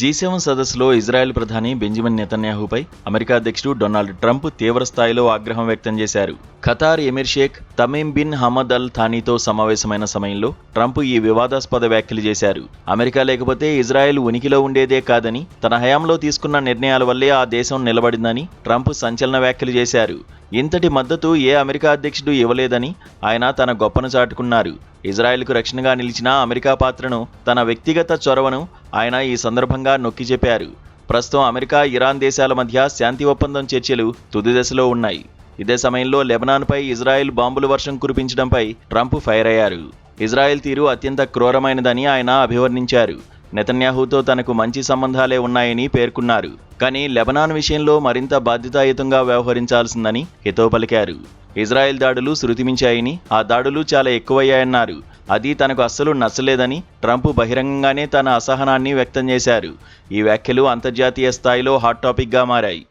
G7 సదస్సులో Israel ప్రధాని Benjamin నెతన్యాహుపై అమెరికా అధ్యక్షుడు డొనాల్డ్ ట్రంప్ తీవ్ర స్థాయిలో ఆగ్రహం వ్యక్తం చేశారు. Qatar Emir Sheikh Tamim bin Hamad Al థానీతో సమావేశమైన సమయంలో ట్రంప్ ఈ వివాదాస్పద వ్యాఖ్యలు చేశారు. అమెరికా లేకపోతే ఇజ్రాయెల్ ఉనికిలో ఉండేదే కాదని, తన హయాంలో తీసుకున్న నిర్ణయాల వల్లే ఆ దేశం నిలబడిందని ట్రంప్ సంచలన వ్యాఖ్యలు చేశారు. ఇంతటి మద్దతు ఏ అమెరికా అధ్యక్షుడు ఇవ్వలేదని ఆయన తన గొప్పను చాటుకున్నారు. ఇజ్రాయెల్కు రక్షణగా నిలిచిన అమెరికా పాత్రను, తన వ్యక్తిగత చొరవను ఆయన ఈ సందర్భంగా నొక్కి చెప్పారు. ప్రస్తుతం అమెరికా, ఇరాన్ దేశాల మధ్య శాంతి ఒప్పందం చర్చలు తుది దశలో ఉన్నాయి. ఇదే సమయంలో లెబనాన్పై ఇజ్రాయెల్ బాంబుల వర్షం కురిపించడంపై ట్రంప్ ఫైర్ అయ్యారు. ఇజ్రాయెల్ తీరు అత్యంత క్రూరమైనదని ఆయన అభివర్ణించారు. నెతన్యాహుతో తనకు మంచి సంబంధాలే ఉన్నాయని పేర్కొన్నారు. కానీ లెబనాన్ విషయంలో మరింత బాధ్యతాయుతంగా వ్యవహరించాల్సిందని హితవు పలికారు. ఇజ్రాయెల్ దాడులు శృతిమించాయని, ఆ దాడులు చాలా ఎక్కువయ్యాయన్నారు. అది తనకు అస్సలు నచ్చలేదని ట్రంప్ బహిరంగంగానే తన అసహనాన్ని వ్యక్తం చేశారు. ఈ వ్యాఖ్యలు అంతర్జాతీయ స్థాయిలో హాట్ టాపిక్గా మారాయి.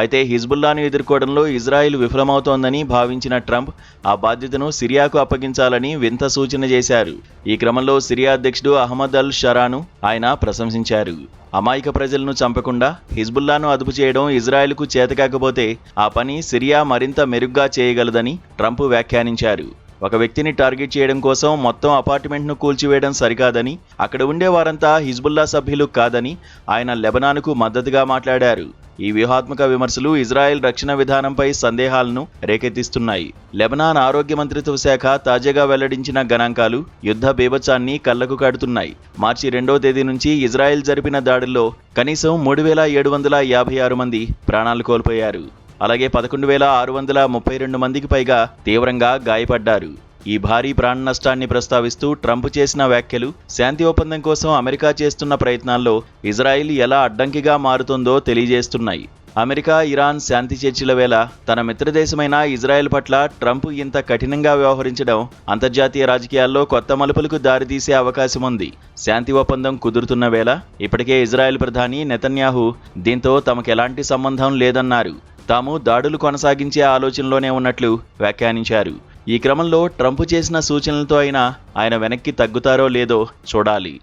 అయితే హిజ్బుల్లాను ఎదుర్కోవడంలో ఇజ్రాయిల్ విఫలమవుతోందని భావించిన ట్రంప్ ఆ బాధ్యతను సిరియాకు అప్పగించాలని వింత సూచన చేశారు. ఈ క్రమంలో సిరియా అధ్యక్షుడు అహ్మద్ అల్ షరాను ఆయన ప్రశంసించారు. అమాయక ప్రజలను చంపకుండా హిజ్బుల్లాను అదుపు చేయడం ఇజ్రాయిల్కు చేతకాకపోతే ఆ పని సిరియా మరింత మెరుగ్గా చేయగలదని ట్రంప్ వ్యాఖ్యానించారు. ఒక వ్యక్తిని టార్గెట్ చేయడం కోసం మొత్తం అపార్ట్మెంట్ను కూల్చివేయడం సరికాదని, అక్కడ ఉండే వారంతా హిజ్బుల్లా సభ్యులు కాదని ఆయన లెబనాన్కు మద్దతుగా మాట్లాడారు. ఈ వ్యూహాత్మక విమర్శలు ఇజ్రాయెల్ రక్షణ విధానంపై సందేహాలను రేకెత్తిస్తున్నాయి. లెబనాన్ ఆరోగ్య మంత్రిత్వ శాఖ తాజాగా వెల్లడించిన గణాంకాలు యుద్ధ బీభత్సాన్ని కళ్లకు కడుతున్నాయి. మార్చి 2వ తేదీ నుంచి ఇజ్రాయెల్ జరిపిన దాడుల్లో కనీసం 3756 మంది ప్రాణాలు కోల్పోయారు. అలాగే 11,632 మందికి పైగా తీవ్రంగా గాయపడ్డారు. ఈ భారీ ప్రాణ నష్టాన్ని ప్రస్తావిస్తూ ట్రంప్ చేసిన వ్యాఖ్యలు శాంతి ఒప్పందం కోసం అమెరికా చేస్తున్న ప్రయత్నాల్లో ఇజ్రాయిల్ ఎలా అడ్డంకిగా మారుతుందో తెలియజేస్తున్నాయి. అమెరికా, ఇరాన్ శాంతి చర్చల వేళ తన మిత్రదేశమైన ఇజ్రాయెల్ పట్ల ట్రంప్ ఇంత కఠినంగా వ్యవహరించడం అంతర్జాతీయ రాజకీయాల్లో కొత్త మలుపులకు దారితీసే అవకాశం ఉంది. శాంతి ఒప్పందం కుదురుతున్న వేళ ఇప్పటికే ఇజ్రాయెల్ ప్రధాని నెతన్యాహు దీంతో తమకెలాంటి సంబంధం లేదన్నారు. తాము దాడులు కొనసాగించే ఆలోచనలోనే ఉన్నట్లు వ్యాఖ్యానించారు. ఈ క్రమంలో ట్రంప్ చేసిన సూచనలతో అయినా ఆయన వెనక్కి తగ్గుతారో లేదో చూడాలి.